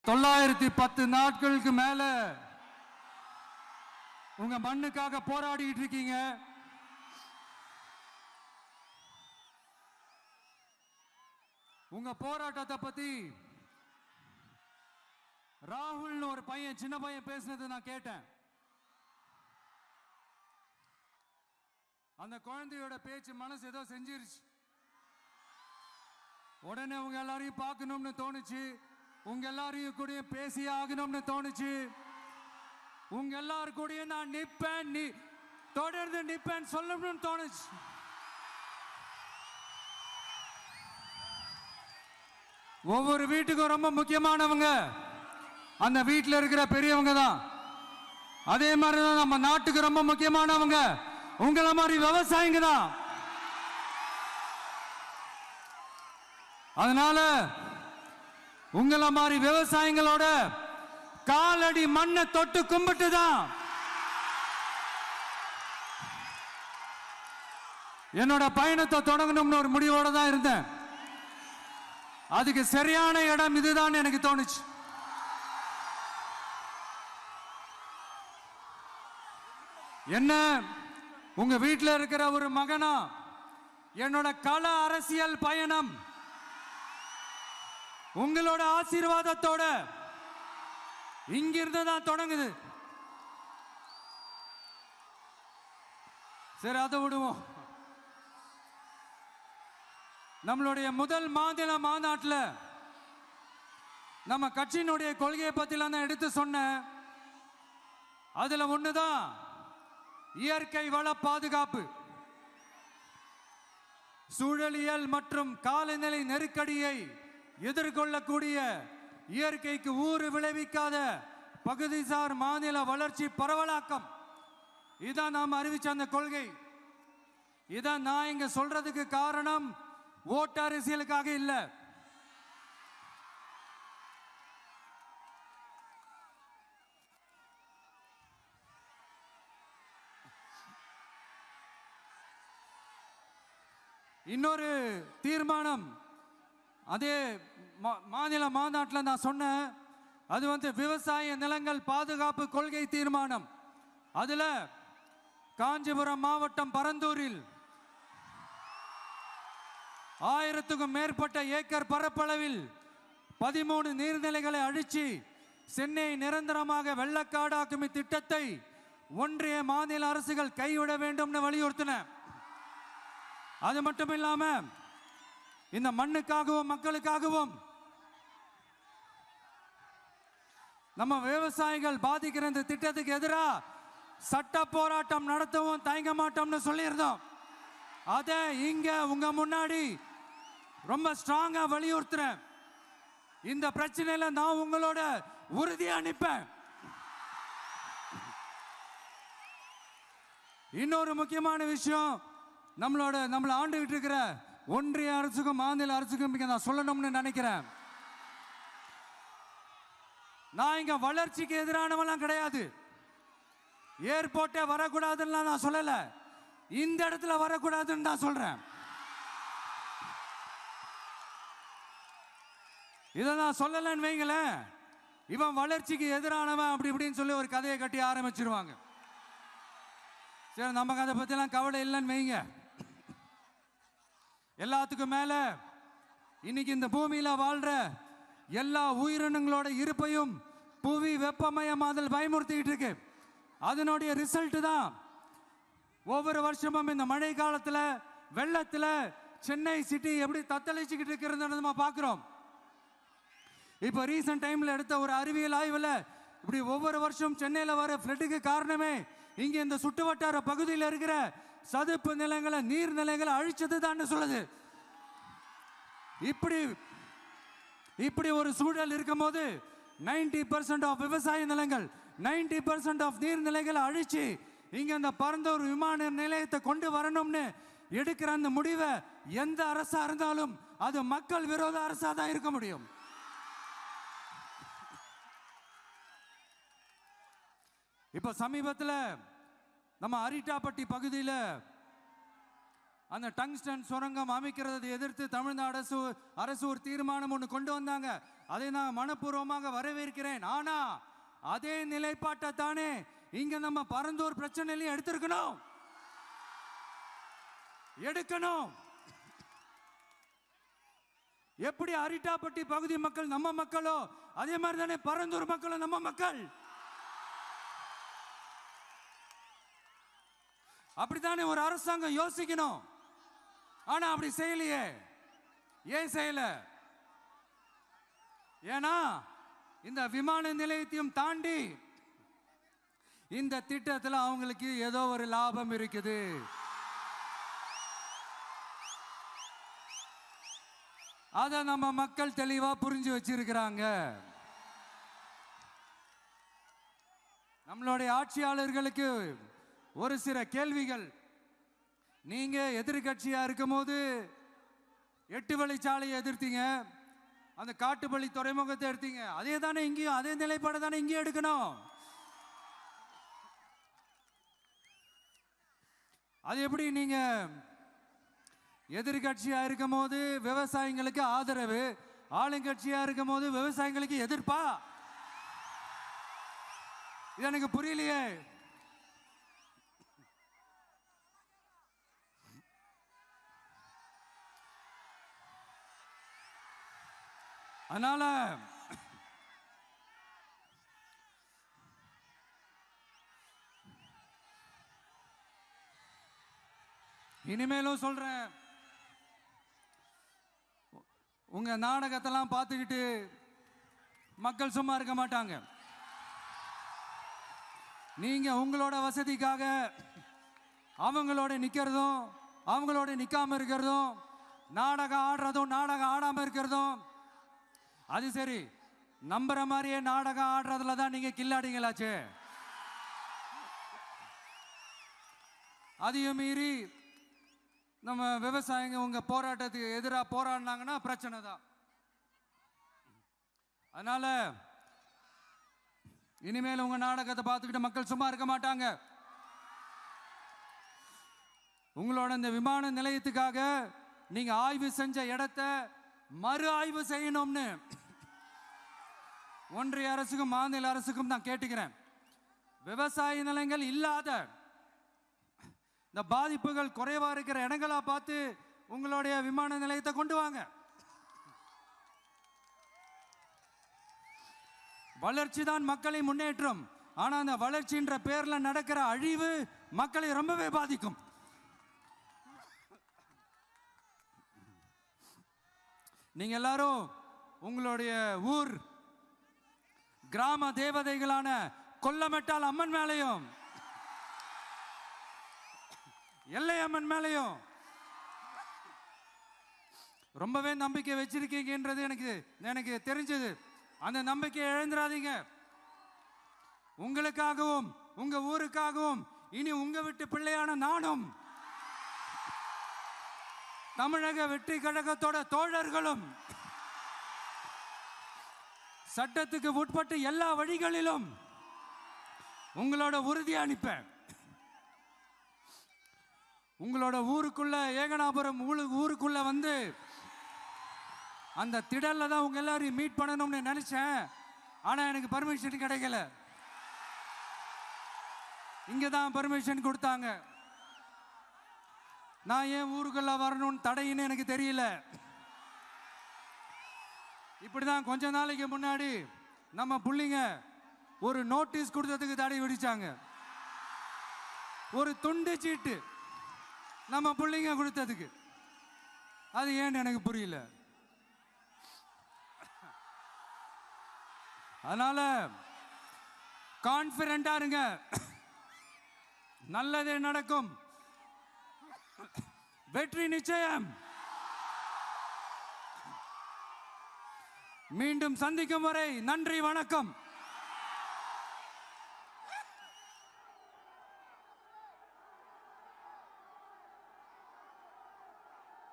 910 நாட்களுக்கு மேல உங்க மண்ணுக்காக போராடிட்டு இருக்கீங்க. உங்க போராட்டத்தை பத்தி ராகுல் ஒரு பையன், சின்ன பையன் பேசினது நான் கேட்டேன். அந்த குழந்தையோட பேச்சு மனசு ஏதோ செஞ்சிருச்சு. உடனே உங்க எல்லாரையும் பார்க்கணும்னு தோணுச்சு, உங்க எல்லாரையும் கூட பேசி ஆகணும்னு தோணுச்சு. உங்க எல்லாரும் கூட நான் நிப்பேன், தொடர்ந்து நிப்பேன் சொல்லணும்னு தோணுச்சு. ஒவ்வொரு வீட்டுக்கும் ரொம்ப முக்கியமானவங்க அந்த வீட்டில் இருக்கிற பெரியவங்க தான். அதே மாதிரி தான் நம்ம நாட்டுக்கு ரொம்ப முக்கியமானவங்க உங்களை மாதிரி விவசாயிங்க தான். அதனால உங்களை மாதிரி விவசாயிகளோட காலடி மண்ணை தொட்டு கும்பிட்டு தான் என்னோட பயணத்தை தொடங்கணும்னு ஒரு முடிவோட தான் இருந்தேன். அதுக்கு சரியான இடம் இதுதான் எனக்கு தோணுச்சு. என்ன உங்க வீட்டில் இருக்கிற ஒரு மகனா என்னோட கள அரசியல் பயணம் உங்களோட ஆசீர்வாதத்தோட இங்கிருந்து தான் தொடங்குது. சரி, அதை விடுவோம். நம்மளுடைய முதல் மாநில மாநாட்டில் நம்ம கட்சியினுடைய கொள்கையை பத்திலாம் நான் எடுத்து சொன்னேன். அதுல ஒண்ணுதான் இயற்கை வள பாதுகாப்பு. சூழலியல் மற்றும் காலநிலை நெருக்கடியை எதிர்கொள்ளக்கூடிய இயற்கைக்கு ஊறு விளைவிக்காத பகுதிசார் மாநில வளர்ச்சி பரவலாக்கம். இதான் நாம் அறிவிச்ச அந்த கொள்கை. இதான் நான் இங்க சொல்றதுக்கு காரணம் ஓட்டு அரசியலுக்காக இல்ல. இன்னொரு தீர்மானம் அதே மாநில மாநாட்டில் நான் சொன்னேன். அது விவசாய நிலங்கள் பாதுகாப்பு கொள்கை தீர்மானம். அதுல காஞ்சிபுரம் மாவட்டம் பரந்தூரில் 1000க்கும் மேற்பட்ட ஏக்கர் பரப்பளவில் 13 நீர்நிலைகளை அழிச்சு சென்னையை நிரந்தரமாக வெள்ளக்காடாக்கும் திட்டத்தை ஒன்றிய மாநில அரசுகள் கைவிட வேண்டும் வலியுறுத்தின. அது மட்டும் இல்லாம இந்த மண்ணுக்காகவும் மக்களுக்காகவும் நம்ம விவசாயிகள் பாதிக்கிற இந்த திட்டத்துக்கு எதிராக சட்ட போராட்டம் நடத்தவும் தயங்க மாட்டோம்னு சொல்லியிருந்தோம். அதை இங்க உங்க முன்னாடி ரொம்ப ஸ்ட்ராங்கா வலியுறுத்துறேன். இந்த பிரச்சனையில நான் உங்களோட உறுதியா நிற்பேன். இன்னொரு முக்கியமான விஷயம், நம்மளை ஆண்டுகிட்டு இருக்கிற ஒன்றிய அரசுக்கும் மாநில அரசுக்கும் நான் சொல்லணும்னு நினைக்கிறேன். நான் இங்க வளர்ச்சிக்கு எதிரானவெல்லாம் கிடையாது. ஏர்போர்ட்டே வரக்கூடாதுன்னு நான் சொல்லல, இந்த இடத்துல வரக்கூடாதுன்னு நான் சொல்றேன். இதை நான் சொல்லலன்னு வைங்களேன், இவன் வளர்ச்சிக்கு எதிரானவன் அப்படி இப்படின்னு சொல்லி ஒரு கதையை கட்டி ஆரம்பிச்சிருவாங்க. சரி, நமக்கு அதை பத்திலாம் கவலை இல்லைன்னு வைங்க. எல்லாத்துக்கும் மேல இன்னைக்கு இந்த பூமியில வாழ்ற எல்லா உயிரினங்களோட இருப்பையும் புவி வெப்பமயமாதல் பயமுறுத்திட்டு இருக்கு. அதனுடைய ரிசல்ட் தான் ஒவ்வொரு வருஷமும் இந்த மழை காலத்துல வெள்ளத்துல சென்னை சிட்டி எப்படி தத்தளிச்சுக்கிட்டு இருக்கிறது நம்ம பார்க்கிறோம். இப்போ ரீசன்ட் டைம்ல எடுத்த ஒரு அறிவியல் ஆய்வுல இப்படி ஒவ்வொரு வருஷம் சென்னையில வர ஃப்ளட்டுக்கு காரணமே இங்க இந்த சுற்றுவட்டார பகுதியில் இருக்கிற சதுப்பு நிலங்களை நீர்நிலைகளை அழிச்சது தான் சொல்லுது. இப்படி ஒரு சூழல் இருக்கும் போது 90% ஆஃப் விவசாய நிலங்கள் 90% ஆஃப் நீர்நிலைகளை அழிச்சு இங்க அந்த பரந்தூர் விமான நிலையத்தை கொண்டு வரணும்னு எடுக்கிற அந்த முடிவை எந்த அரசா இருந்தாலும் அது மக்கள் விரோத அரசா தான் இருக்க முடியும். இப்ப சமீபத்தில் நம்ம அரிட்டாப்பட்டி பகுதியில் அந்த டங்ஸ்டன் சுரங்கம் அமைக்கிறதை எதிர்த்து தமிழ்நாடு அரசு ஒரு தீர்மானம் ஒன்று கொண்டு வந்தாங்க. அதை நான் மனப்பூர்வமாக வரவேற்கிறேன். ஆனா அதே நிலைப்பாட்டை தானே இங்க நம்ம பரந்தூர் பிரச்சனையிலையும் எடுக்கணும். எப்படி அரிட்டாப்பட்டி பகுதி மக்கள் நம்ம மக்களோ அதே மாதிரி தானே பரந்தூர் மக்களும் நம்ம மக்கள். அப்படித்தானே ஒரு அரசாங்கம் யோசிக்கணும். ஆனா அப்படி செய்யலையே. ஏன் செய்யல? ஏன்னா இந்த விமான நிலையத்தையும் தாண்டி இந்த திட்டத்தில் அவங்களுக்கு ஏதோ ஒரு லாபம் இருக்குது. அதை நம்ம மக்கள் தெளிவா புரிஞ்சு வச்சிருக்கிறாங்க. நம்மளுடைய ஆட்சியாளர்களுக்கு ஒரு சில கேள்விகள். நீங்க எதிர்கட்சியா இருக்கும் போது 8 வழிச்சாலையை எதிர்த்தீங்க, அந்த காட்டுப்பள்ளி துறைமுகத்தை எடுத்தீங்க. அதே தானே இங்கேயும், அதே நிலைப்பாடு தானே இங்கேயும் எடுக்கணும். அது எப்படி நீங்க எதிர்கட்சியா இருக்கும் போது விவசாயிகளுக்கு ஆதரவு, ஆளுங்கட்சியா இருக்கும் போது விவசாயிகளுக்கு எதிர்ப்பா? இது எனக்கு புரியலையே. அதனால இனிமேலும் சொல்றேன், உங்க நாடகத்தெல்லாம் பார்த்துக்கிட்டு மக்கள் சும்மா இருக்க மாட்டாங்க. நீங்க உங்களோட வசதிக்காக அவங்களோட நிக்கிறதும் அவங்களோட நிக்காம இருக்கிறதும், நாடகம் ஆடுறதும் நாடகம் ஆடாம இருக்கிறதும், அது சரி. நம்புற மாதிரியே நாடகம் ஆடுறதுல தான் நீங்க கில்லாடிங்களாச்சு. அதையும் மீறி நம்ம விவசாயிங்க உங்க போராட்டத்துக்கு எதிராக போராடினாங்கன்னா பிரச்சனை தான். அதனால இனிமேல் உங்க நாடகத்தை பார்த்துக்கிட்டு மக்கள் சும்மா இருக்க மாட்டாங்க. உங்களோட இந்த விமான நிலையத்துக்காக நீங்க ஆய்வு செஞ்ச இடத்தை மறு ஆய்வு செய்யணும்னு ஒன்றிய அரசுக்கும் மாநில அரசுக்கும் நான் கேட்டுக்கிறேன். விவசாய நிலங்கள் இல்லாத இந்த பாதிப்புகள் குறைவா இருக்கிற இடங்களா பார்த்து உங்களுடைய விமான நிலையத்தை கொண்டு வாங்க. வளர்ச்சி தான் மக்களை முன்னேற்றம். ஆனா அந்த வளர்ச்சின்ற பேர்ல நடக்கிற அழிவு மக்களை ரொம்பவே பாதிக்கும். நீங்க எல்லாரும் உங்களுடைய ஊர் கிராம தேவதைகளான கொல்லமெட்டால் அம்மன் மேலையும் எல்லை அம்மன் மேலையும் ரொம்பவே நம்பிக்கை வச்சிருக்கீங்கன்றது எனக்கு தெரிஞ்சது. அந்த நம்பிக்கையை இழந்துடாதீங்க. உங்களுக்காகவும் உங்க ஊருக்காகவும் இனி உங்க வீட்டு பிள்ளையான நானும் தமிழக வெற்றி கழகத்தோட தோழர்களும் சட்டத்துக்கு உட்பட்டு எல்லா வழிகளிலும் உங்களோட உறுதி அனுப்பேன். உங்களோட ஊருக்குள்ள ஏகனாபுரம் ஊருக்குள்ள வந்து அந்த திடல்ல தான் உங்க எல்லாரையும் மீட் பண்ணணும்னு நினைச்சேன். ஆனா எனக்கு பர்மிஷன் கிடைக்கல. இங்க தான் பர்மிஷன் கொடுத்தாங்க. நான் ஏன் ஊருக்குள்ள வரணும்னு தடையின்னு எனக்கு தெரியல. இப்படிதான் கொஞ்ச நாளைக்கு முன்னாடி நம்ம புள்ளிங்க ஒரு நோட்டீஸ் கொடுத்ததுக்கு தடை விதிச்சாங்க. ஒரு துண்டு சீட்டு நம்ம புள்ளிங்க கொடுத்ததுக்கு. அது ஏன்னு எனக்கு புரியல. அதனால கான்பிடண்டா இருங்க, நல்லதே நடக்கும், வெற்றி நிச்சயம். மீண்டும் சந்திக்கும் வரை நன்றி, வணக்கம்.